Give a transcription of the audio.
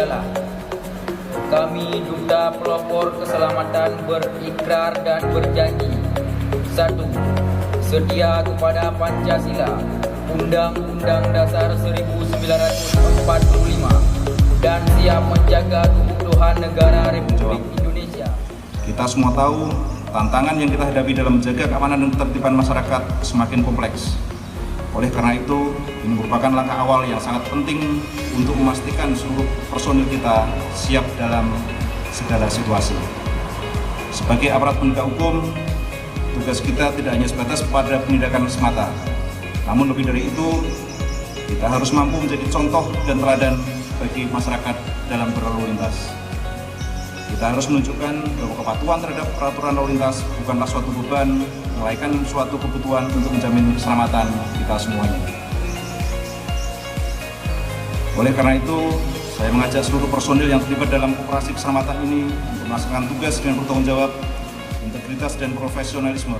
adalah kami Duta Pelopor Keselamatan berikrar dan berjanji: 1. Setia kepada Pancasila, Undang-Undang Dasar 1945, dan siap menjaga keutuhan negara Republik Indonesia. Kita semua tahu tantangan yang kita hadapi dalam menjaga keamanan dan ketertiban masyarakat semakin kompleks. Oleh karena itu, ini merupakan langkah awal yang sangat penting untuk memastikan seluruh personil kita siap dalam segala situasi. Sebagai aparat penegak hukum, tugas kita tidak hanya sebatas pada penindakan semata, namun lebih dari itu, kita harus mampu menjadi contoh dan teladan bagi masyarakat dalam berlalu lintas. Kita harus menunjukkan bahwa kepatuhan terhadap peraturan lalu lintas bukanlah suatu beban, melainkan suatu kebutuhan untuk menjamin keselamatan kita semuanya. Oleh karena itu, saya mengajak seluruh personil yang terlibat dalam operasi keselamatan ini untuk melaksanakan tugas dengan bertanggung jawab, integritas dan profesionalisme.